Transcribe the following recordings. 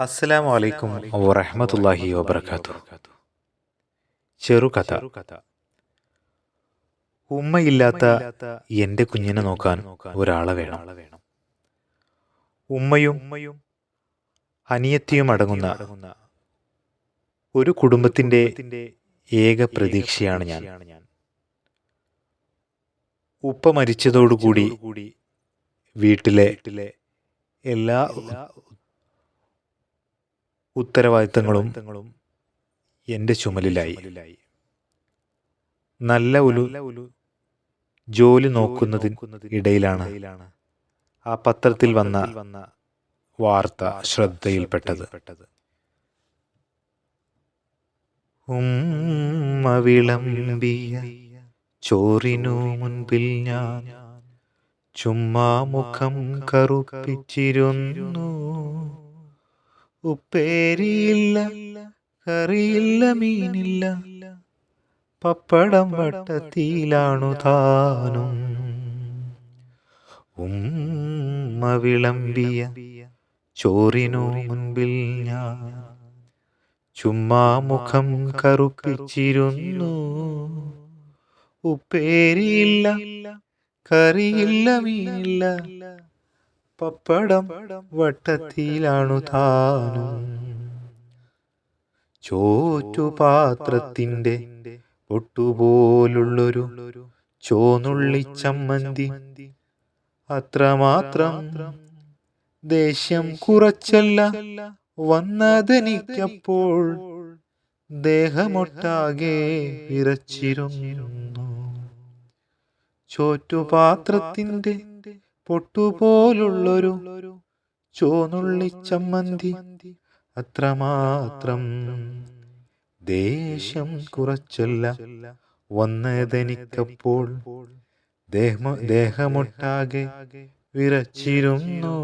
അസ്സലാമു അലൈക്കും വറഹ്മത്തുള്ളാഹി വബറകാതുഹു. ചെറുകഥ. ഉമ്മയില്ലാത്ത എൻ്റെ കുഞ്ഞിനെ നോക്കാൻ ഒരാളെ വേണം. ഉമ്മയും അനിയത്തിയും അടങ്ങുന്ന ഒരു കുടുംബത്തിൻ്റെ ഏക പ്രതീക്ഷയാണ് ഞാൻ. ഉപ്പ മരിച്ചതോടുകൂടി വീട്ടിലെ എല്ലാ ഉത്തരവാദിത്തങ്ങളും എൻ്റെ ചുമലിലായി. നല്ല ഒരു ജോലി നോക്കുന്നതിന് ഇടയിലാണ് ആ പത്രത്തിൽ വന്ന വാർത്ത ശ്രദ്ധയിൽപ്പെട്ടത്. ഉമ്മ വിളമ്പിയ ചോറിനു മുൻപിൽ ഞാൻ ചുമ്മാ മുഖം കറുപ്പിച്ചിരുന്നു. ഉപ്പേരിയില്ല, കറിയില്ല, മീനില്ല, പപ്പടം വട്ടത്തിലാണു താനും. ഉമ്മ വിളമ്പിയ ചോറിനു മുൻപിൽ ഞാൻ ചുമ്മാ മുഖം കറുപ്പിച്ചിരുന്നു. ഉപ്പേരിയില്ല, കറിയില്ല, മീനില്ല, പപ്പടം വട്ടത്തിലാണു താനും. ചോറ്റുപാത്രത്തിൻ്റെ പൊട്ടുപോലുള്ളൊരു ചോന്നുള്ളി ചമ്മന്തി അത്രമാത്രം ദേഷ്യം കുറച്ചല്ല വന്നതെനിക്കപ്പോൾ. ദേഹമൊട്ടാകെ വിറച്ചിരുന്നു. ചോറ്റുപാത്രത്തിൻ്റെ പൊട്ടുപോലുള്ളൊരു ചോന്നുള്ളി ചമ്മന്തി അത്രമാത്രം ദേഷ്യം കുറച്ചല്ല വന്നതെനിക്കപ്പോൾ. ദേഹമൊട്ടാകെ വിറച്ചിരുന്നു.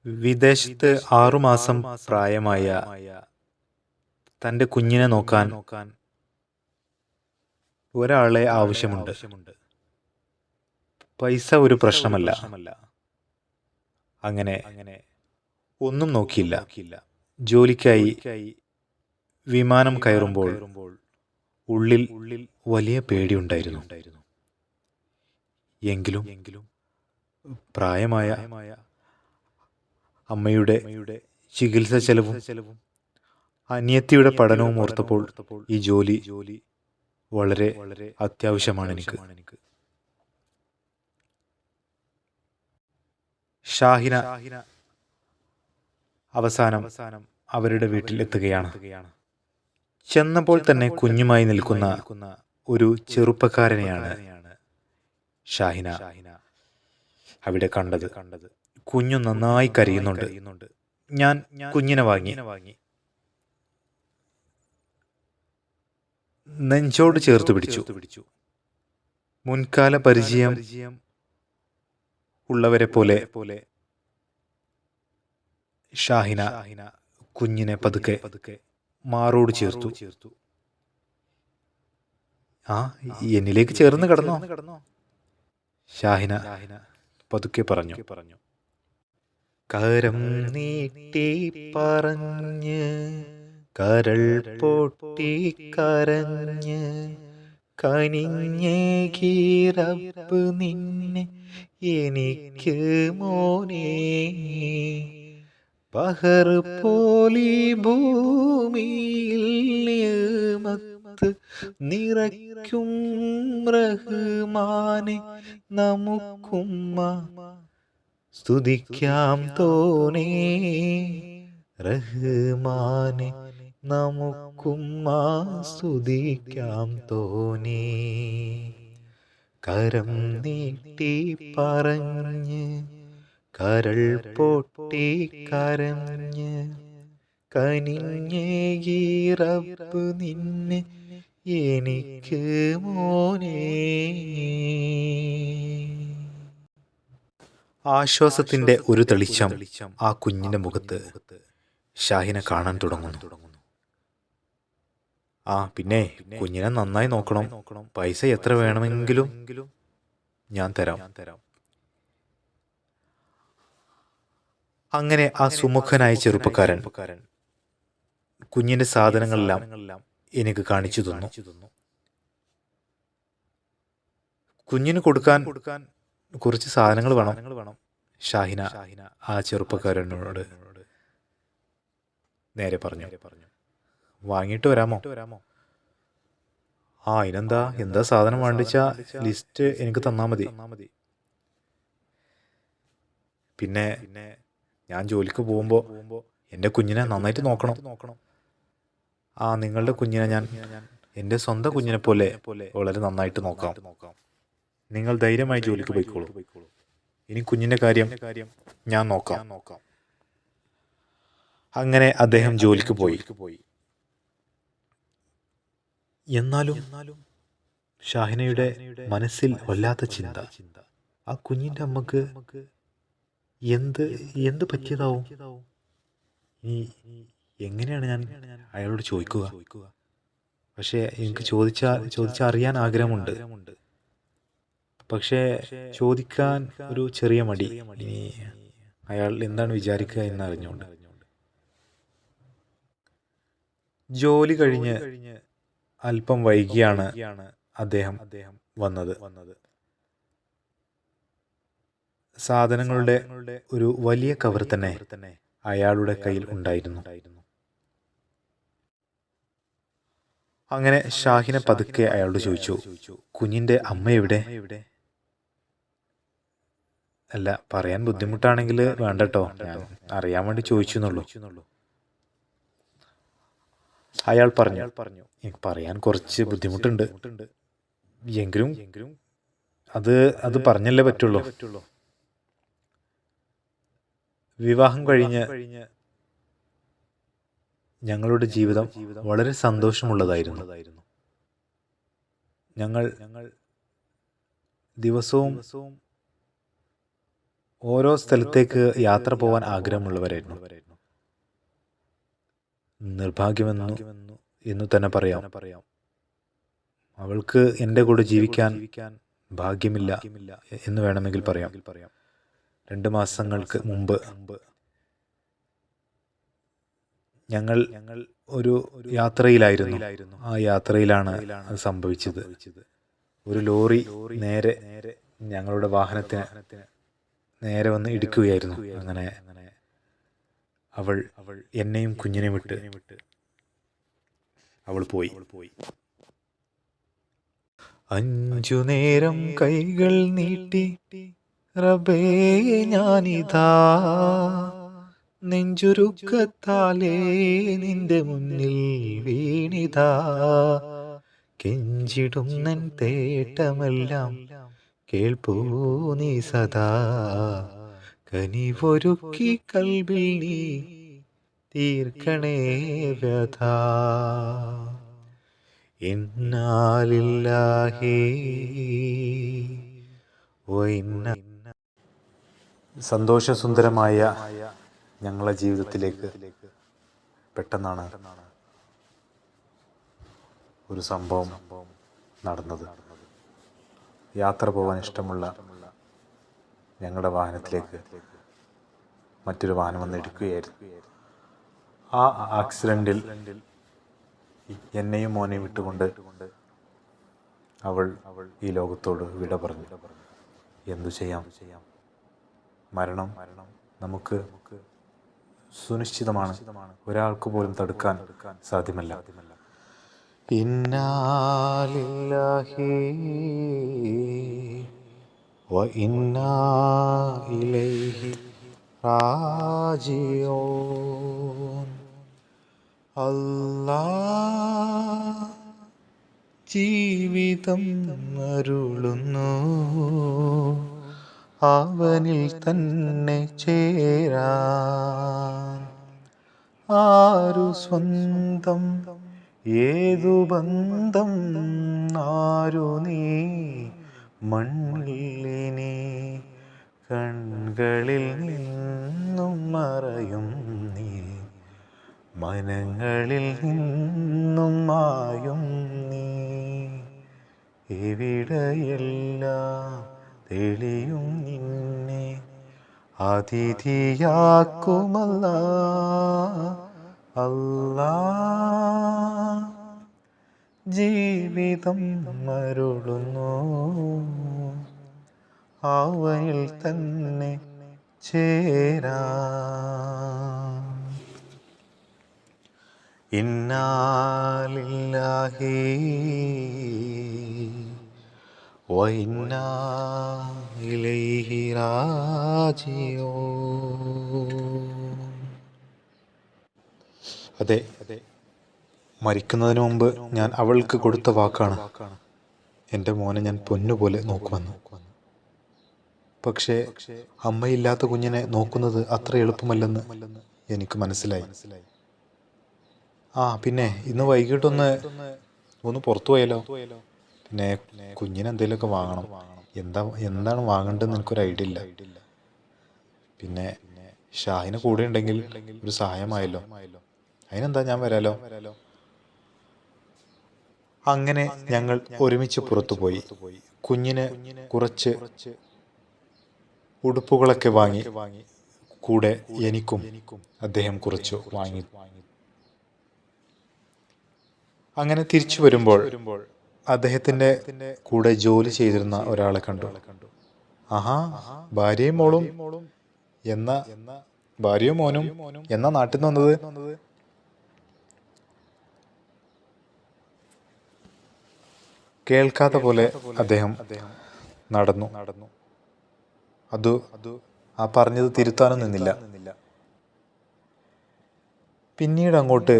വിദേശത്ത് 6 മാസം പ്രായമായ തൻ്റെ കുഞ്ഞിനെ നോക്കാൻ ഒരാളെ ആവശ്യമുണ്ട്. പൈസ ഒരു പ്രശ്നമല്ല. അങ്ങനെ ഒന്നും നോക്കിയില്ല. ജോലിക്കായി വിമാനം കയറുമ്പോൾ ഉള്ളിൽ വലിയ പേടിയുണ്ടായിരുന്നു. എങ്കിലും പ്രായമായ അമ്മയുടെ ചികിത്സ ചെലവും അനിയത്തിയുടെ പഠനവും ഓർത്തപ്പോൾ ഈ ജോലി വളരെ അത്യാവശ്യമാണ് എനിക്ക്. ഷാഹിന അവസാനം അവരുടെ വീട്ടിൽ എത്തുകയാണ്. ചെന്നപ്പോൾ തന്നെ കുഞ്ഞുമായി നിൽക്കുന്ന ഒരു ചെറുപ്പക്കാരനെയാണ് ഷാഹിന അവിടെ കണ്ടത്. കുഞ്ഞു നന്നായി കരയുന്നുണ്ട്. ഞാൻ കുഞ്ഞിനെ വാങ്ങി നെഞ്ചോട് ചേർത്ത് പിടിച്ചു. മുൻകാല പരിചയം ഉള്ളവരെ പോലെ ഷാഹിന കുഞ്ഞിനെ പതുക്കെ മാറോട് ചേർത്തു. എന്നിലേക്ക് ചേർന്ന് കിടന്നോ, ഷാഹിന പതുക്കെ പറഞ്ഞു. കരം നീട്ടി പറഞ്ഞ് കരൾ പൊട്ടി കരഞ്ഞ് കനിഞ്ഞേകീറപ്പ് നിന്നെ എനിക്ക് മോനെ. ബഹർ പോലി ഭൂമിയിൽ നിയമത്ത് നിറയ്ക്കും റഹ്മാനെ നമുക്കുമ്മ സ്തുതിക്കാം തോനേ. റഹ്മാനെ നമുക്കുമ്മ സ്തുതിക്കാം തോനേ. കരം നീട്ടി പറഞ്ഞ് കരൾ പൊട്ടി കരഞ്ഞ് കനിഞ്ഞേകീറപ്പ് നിന്നെ എനിക്ക് മോനെ. ആശ്വാസത്തിന്റെ ഒരു തെളിച്ചം ആ കുഞ്ഞിന്റെ മുഖത്ത് ഷാഹിന കാണാൻ തുടങ്ങുന്നു. പിന്നെ കുഞ്ഞിനെ നന്നായി നോക്കണം. പൈസ എത്ര വേണമെങ്കിലും ഞാൻ തരാം. അങ്ങനെ ആ സുമുഖനായ ചെറുപ്പക്കാരൻ കുഞ്ഞിൻ്റെ സാധനങ്ങളെല്ലാം എനിക്ക് കാണിച്ചു തന്നു. കുഞ്ഞിന് കൊടുക്കാൻ കുറച്ച് സാധനങ്ങൾ വേണം. ഷാഹിന ആ ചെറുപ്പക്കാരനോട് നേരെ പറഞ്ഞു. വാങ്ങിയിട്ട് വരാമോ? ആ, എന്താ സാധനം വേണ്ടിച്ച ലിസ്റ്റ് എനിക്ക് തന്നാൽ മതി. പിന്നെ ഞാൻ ജോലിക്ക് പോകുമ്പോൾ എൻ്റെ കുഞ്ഞിനെ നന്നായിട്ട് നോക്കണം. ആ, നിങ്ങളുടെ കുഞ്ഞിനെ ഞാൻ എൻ്റെ സ്വന്തം കുഞ്ഞിനെ പോലെ വളരെ നന്നായിട്ട് നോക്കാം. നിങ്ങൾ ധൈര്യമായി ജോലിക്ക് പോയിക്കോളൂ. ഇനി കുഞ്ഞിൻ്റെ കാര്യം ഞാൻ നോക്കാം. അങ്ങനെ അദ്ദേഹം ജോലിക്ക് പോയി. എന്നാലും ഷാഹിനയുടെ മനസ്സിൽ വല്ലാത്ത ചിന്ത, ആ കുഞ്ഞിൻ്റെ അമ്മക്ക് എന്ത് പറ്റിയതാവും? ഈ എങ്ങനെയാണ് ഞാൻ അയാളോട് ചോദിക്കുക? പക്ഷേ എനിക്ക് ചോദിച്ചറിയാൻ ആഗ്രഹമുണ്ട്. പക്ഷേ ചോദിക്കാൻ ഒരു ചെറിയ മടി. ഇനി അയാൾ എന്താണ് വിചാരിക്കുക എന്ന് അറിഞ്ഞുകൊണ്ട് ജോലി കഴിഞ്ഞ് അല്പം വൈകിയാണ് അദ്ദേഹം വന്നത്. സാധനങ്ങളുടെ ഒരു വലിയ കവർ തന്നെ അയാളുടെ കയ്യിൽ ഉണ്ടായിരുന്നു. അങ്ങനെ ഷാഹിന പതുക്കെ അയാളോട് ചോദിച്ചു, കുഞ്ഞിന്റെ അമ്മ എവിടെ? അല്ല, പറയാൻ ബുദ്ധിമുട്ടാണെങ്കിൽ വേണ്ടട്ടോ, ഞാൻ അറിയാൻ വേണ്ടി ചോദിച്ചു എന്നുള്ളൂ. അയാൾ പറഞ്ഞു, പറയാൻ കുറച്ച് ബുദ്ധിമുട്ടുണ്ട്, എങ്കിലും അത് പറഞ്ഞല്ലേ പറ്റുള്ളൂ. വിവാഹം കഴിഞ്ഞ് ഞങ്ങളുടെ ജീവിതം വളരെ സന്തോഷമുള്ളതായിരുന്നു. ഞങ്ങൾ ദിവസവും ഓരോ സ്ഥലത്തേക്ക് യാത്ര പോവാൻ ആഗ്രഹമുള്ളവരായിരുന്നു. നിർഭാഗ്യമെന്നു തന്നെ പറയാം. അവൾക്ക് എൻ്റെ കൂടെ ജീവിക്കാൻ ഭാഗ്യമില്ല എന്ന് വേണമെങ്കിൽ പറയാം. 2 മാസങ്ങൾക്ക് മുമ്പ് ഞങ്ങൾ ഒരു യാത്രയിലായിരുന്നു. ആ യാത്രയിലാണ് അത് സംഭവിച്ചത്. ഒരു ലോറി നേരെ ഞങ്ങളുടെ വാഹനത്തിന് നേരെ വന്ന് ഇടിക്കുകയായിരുന്നു. അങ്ങനെ അവൾ എന്നെയും കുഞ്ഞിനെയും വിട്ട് അവൾ പോയി. 5 നേരം കൈകൾ നീട്ടി റബ്ബേ ഞാനിതാ, നെഞ്ചുരുക്കത്താലേ നിന്റെ മുന്നിൽ വീണിതാ, കെഞ്ചിടുന്നൻ തേട്ടമെല്ലാം കേൾപ്പൂ നീ സദാ, കനിവൊരുക്കി കൽബിൽ നീ തീർക്കണേ വ്യഥ. ഇന്നാലില്ലാഹി വഇന്ന. സന്തോഷസുന്ദരമായ ഞങ്ങളുടെ ജീവിതത്തിലേക്ക് പെട്ടെന്നാണ് ഒരു സംഭവം നടന്നത്. യാത്ര പോകാൻ ഇഷ്ടമുള്ള ഞങ്ങളുടെ വാഹനത്തിലേക്ക് മറ്റൊരു വാഹനം വന്ന് ഇടിക്കുകയായിരുന്നു. ആ ആക്സിഡൻറ്റിൽ എന്നെയും മോനെയും വിട്ടുകൊണ്ട് അവൾ ഈ ലോകത്തോട് വിട പറഞ്ഞു. എന്തു ചെയ്യാം? മരണം നമുക്ക് സുനിശ്ചിതമാണ്. ഒരാൾക്ക് പോലും തടുക്കാൻ സാധ്യമല്ല. ഇന്നാ ലില്ലാഹി വഇന്നാ ഇലൈഹി റാജിഊൻ. അല്ലാഹ് ജീവിതം അരുളുന്നു, അവനിൽ തന്നെ ചേരാൻ. ആരു സ്വന്തം ഏതു ബന്ധം, ആരു നീ മണ്ണിലിനി, കൺകളിൽ നിന്നും മറയും നീ, മനങ്ങളിൽ നിന്നും മായും നീ, എവിടെയെല്ലാം തെളിയും നിന്നെ അതിഥിയാക്കുമല്ല അല്ലാ, ജീവിതം മരുളുന്നു അവയിൽ തന്നെ ചേരാ. ഇന്നാ ലില്ലാഹി വ ഇന്നാ ഇലൈഹി റാജിഊൻ. അതെ, മരിക്കുന്നതിന് മുമ്പ് ഞാൻ അവൾക്ക് കൊടുത്ത വാക്കാണ്, എൻ്റെ മോനെ ഞാൻ പൊന്നുപോലെ നോക്കുമെന്ന്. പക്ഷേ അമ്മയില്ലാത്ത കുഞ്ഞിനെ നോക്കുന്നത് അത്ര എളുപ്പമല്ലെന്ന് എനിക്ക് മനസ്സിലായി. പിന്നെ ഇന്ന് വൈകിട്ടൊന്ന് പുറത്തു പോയാലോ? പിന്നെ കുഞ്ഞിന് എന്തെങ്കിലുമൊക്കെ വാങ്ങണം. എന്താണ് വാങ്ങേണ്ടതെന്ന് എനിക്കൊരു ഐഡിയ ഇല്ല. പിന്നെ ഷാഹിന് കൂടെ ഉണ്ടെങ്കിൽ ഒരു സഹായമായല്ലോ. അതിനെന്താ, ഞാൻ വരാലോ. അങ്ങനെ ഞങ്ങൾ ഒരുമിച്ച് പുറത്തു പോയി. കുഞ്ഞിന് കുറച്ച് ഉടുപ്പുകളൊക്കെ വാങ്ങി. കൂടെ എനിക്കും അദ്ദേഹം കുറച്ച് വാങ്ങി. അങ്ങനെ തിരിച്ചു വരുമ്പോൾ അദ്ദേഹത്തിൻ്റെ കൂടെ ജോലി ചെയ്തിരുന്ന ഒരാളെ കണ്ടു. ഭാര്യയും മോളും ഭാര്യയും മോനും എന്നാ നാട്ടിൽ നിന്ന് വന്നത്? കേൾക്കാത്ത പോലെ അദ്ദേഹം നടന്നു. ആ പറഞ്ഞത് തിരുത്താനും നിന്നില്ല. പിന്നീട് അങ്ങോട്ട്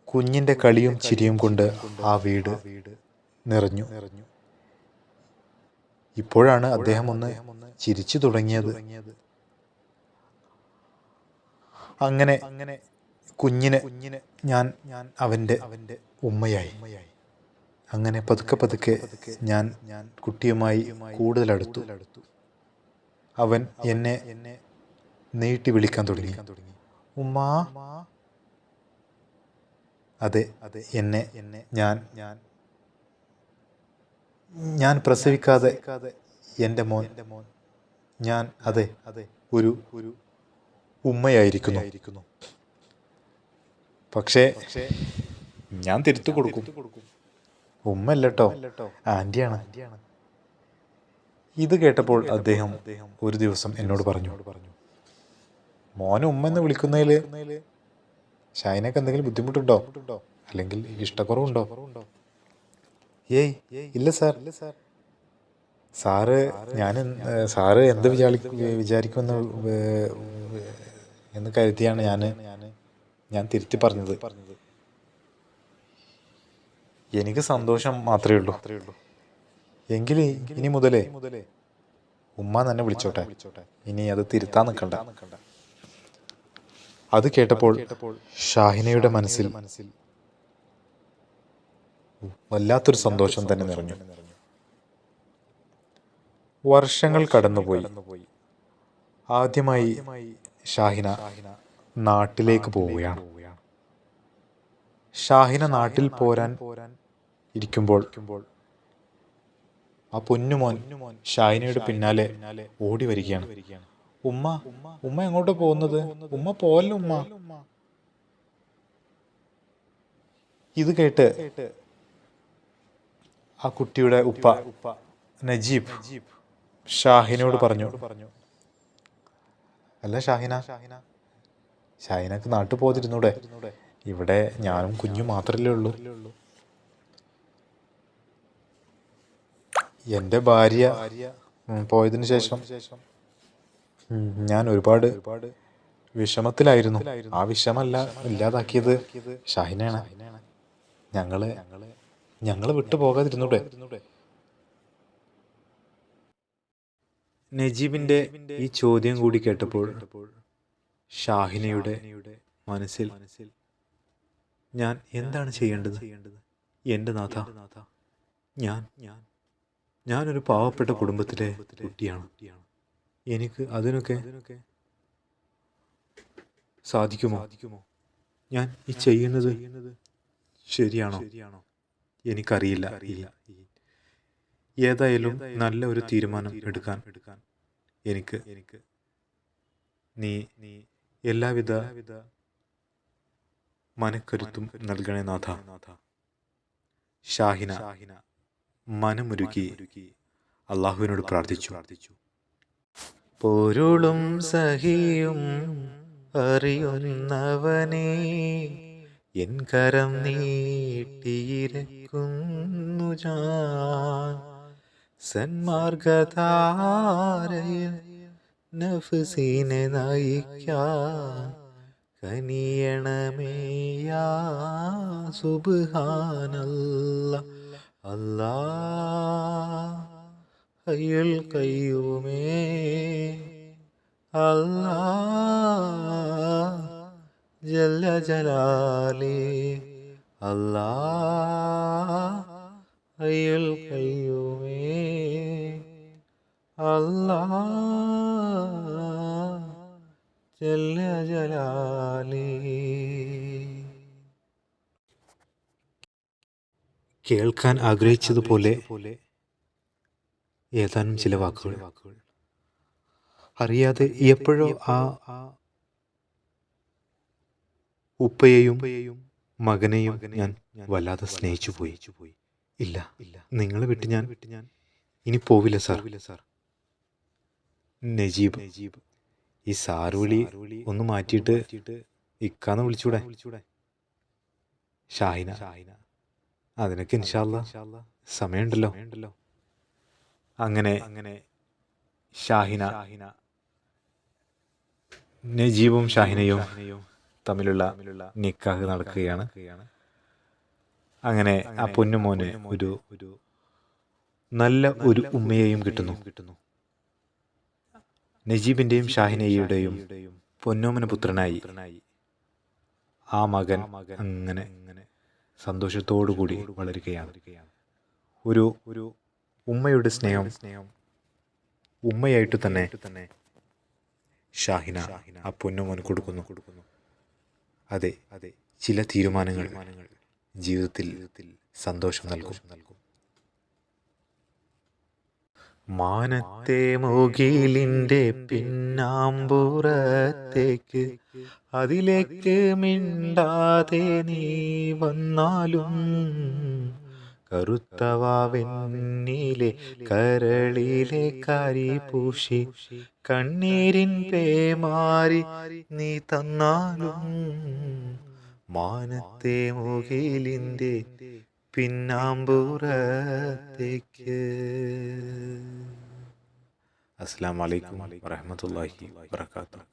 കുഞ്ഞിൻ്റെ കളിയും ചിരിയും കൊണ്ട് ആ വീട് നിറഞ്ഞു. ഇപ്പോഴാണ് അദ്ദേഹം ഒന്ന് ചിരിച്ചു തുടങ്ങിയത്. അങ്ങനെ കുഞ്ഞിന് ഞാൻ അവൻ്റെ ഉമ്മയായി. അങ്ങനെ പതുക്കെ ഞാൻ കുട്ടിയുമായി കൂടുതൽ അടുത്തു. അവൻ എന്നെ നീട്ടി വിളിക്കാൻ തുടങ്ങി, ഉമ്മാ. അതെ, എന്നെ ഞാൻ പ്രസവിക്കാതെ എൻ്റെ മോൻ ഞാൻ ഒരു ഉമ്മയായിരിക്കുന്നു. പക്ഷേ ഞാൻ തിരുത്തു കൊടുക്കും, ഉമ്മല്ലട്ടോ, ആൻറ്റിയാണ്. ഇത് കേട്ടപ്പോൾ അദ്ദേഹം ഒരു ദിവസം എന്നോട് പറഞ്ഞു, മോനെ ഉമ്മ എന്ന് വിളിക്കുന്നതിൽ ഷാഹിനക്ക് എന്തെങ്കിലും ബുദ്ധിമുട്ടുണ്ടോ, അല്ലെങ്കിൽ ഇഷ്ടക്കുറവുണ്ടോ? ഏയ് ഇല്ല സാർ. സാറ് എന്ത് വിചാരിക്കുമെന്ന് എന്ന് കരുതിയാണ് ഞാൻ തിരുത്തി പറഞ്ഞത്. എനിക്ക് സന്തോഷം മാത്രമേ ഉള്ളൂ. എങ്കിൽ ഇനി മുതലേ ഉമ്മ തന്നെ വിളിച്ചോട്ടെ, ഇനി അത് തിരുത്താൻ നിൽക്കണ്ട. അത് കേട്ടപ്പോൾ ഷാഹിനയുടെ മനസ്സിൽ വല്ലാത്തൊരു സന്തോഷം തന്നെ നിറഞ്ഞു. വർഷങ്ങൾ കടന്നുപോയി. ആദ്യമായി ഷാഹിന നാട്ടിലേക്ക് പോവുകയാണ്. ഷാഹിന നാട്ടിൽ പോരാൻ ഇരിക്കുമ്പോൾ ആ പൊന്നുമോൻ ഷാഹിനയുടെ പിന്നാലെ ഓടി വരികയാണ്. ഉമ്മ എങ്ങോട്ട് പോകുന്നത്? ഉമ്മ പോവല്ലോ ഉമ്മ. ഇത് കേട്ട് ആ കുട്ടിയുടെ ഉപ്പ നജീബ് ഷാഹിനയോട് പറഞ്ഞു, അല്ല ഷാഹിനക്ക് നാട്ടിൽ പോതിരുന്നൂടെ? ഇവിടെ ഞാനും കുഞ്ഞും മാത്രമല്ലേ ഉള്ളൂ. എൻ്റെ ഭാര്യ പോയതിനു ശേഷം ഞാൻ ഒരുപാട് വിഷമത്തിലായിരുന്നു. ആ വിഷമല്ല ഇല്ലാതാക്കിയത് ഷാഹിനയാണ്. ഞങ്ങള് വിട്ടു പോകാതിരുന്നൂടെ? നജീബിന്റെ ഈ ചോദ്യം കൂടി കേട്ടപ്പോൾ ഷാഹിനയുടെ മനസ്സിൽ ഞാൻ എന്താണ് ചെയ്യേണ്ടത്? എൻ്റെ നാഥ, ഞാനൊരു പാവപ്പെട്ട കുടുംബത്തിലെ കുട്ടിയാണ്. എനിക്ക് അതിനൊക്കെ സാധിക്കുമോ? ഞാൻ ഈ ചെയ്യുന്നത് ശരിയാണോ? എനിക്കറിയില്ല. ഏതായാലും നല്ല ഒരു തീരുമാനം എടുക്കാൻ എനിക്ക് നീ എല്ലാവിധ മനക്കരുത്തും നൽകണേ നാഥ. ഷാഹിന മനമുരുകി അള്ളാഹുവിനോട് പ്രാർത്ഥിച്ചു. പൊരുളും സഹിയും അറിയുന്നവനേ, എൻ കരം നീട്ടിയിരിക്കുന്നു ഞാൻ. സന്മാർഗധാരയിൽ നഫ്സിനെ നയിക്കാൻ കനിയണമേ യാ സുബ്ഹാനല്ലാഹ്. അല്ലാഹ് ഹയ്യുൽ ഖയ്യൂമേ, അല്ലാഹ് ജല്ല ജലാലി, അല്ലാഹ് ഹയ്യുൽ ഖയ്യൂമേ, അല്ലാഹ് ജല്ല ജലാലി. കേൾക്കാൻ ആഗ്രഹിച്ചതുപോലെ ഏതാനും ചില വാക്കുകൾ. അറിയാതെ എപ്പോഴോ ആ ഉപ്പയെയും മകനെയും ഞാൻ വല്ലാതെ സ്നേഹിച്ചു പോയി. ഇല്ല, നിങ്ങളെ വിട്ട് ഞാൻ ഇനി പോവില്ല സാർ. നജീബ്, ഈ സാറ് വിളി ഒന്ന് മാറ്റിയിട്ട് ഇക്കാന്ന് വിളിച്ചൂടെ? ഷാഹിന, അതിനൊക്കെ ഇൻഷാ അല്ലാ സമയമുണ്ടല്ലോ. അങ്ങനെ ഷാഹിന, നജീബും ഷാഹിനയും തമ്മിലുള്ള നിക്കാഹ് നടക്കുകയാണ്. അങ്ങനെ ആ പൊന്നുമോന് ഒരു നല്ല ഒരു ഉമ്മയെയും കിട്ടുന്നു. നജീബിൻ്റെയും ഷാഹിനയുടെയും പൊന്നോമന പുത്രനായി ആ മകൻ അങ്ങനെ സന്തോഷത്തോടു കൂടി വളരുകയാണ്. ഒരു ഉമ്മയുടെ സ്നേഹം ഉമ്മയായിട്ട് തന്നെ ഷാഹിന ആ പൊന്നുമോന് കൊടുക്കുന്നു. അതെ, ചില തീരുമാനങ്ങൾ ജീവിതത്തിൽ സന്തോഷം നൽകും. മാനത്തെ മുകിലിൻ്റെ പിന്നാമ്പുറത്തേക്ക് അതിലേക്ക് മിണ്ടാതെ നീ വന്നാലും, കറുത്തവാവെന്നിലെ കരളിലെ കരിപൂശി കണ്ണീരിൻ പേമാരി നീ തന്നാലും, മാനത്തെ മുകിലിൻ്റെ പിന്നാമ്പുറത്തേക്ക്. അസ്സലാമു അലൈക്കും വറഹ്മത്തുള്ളാഹി വബറകാതുഹു.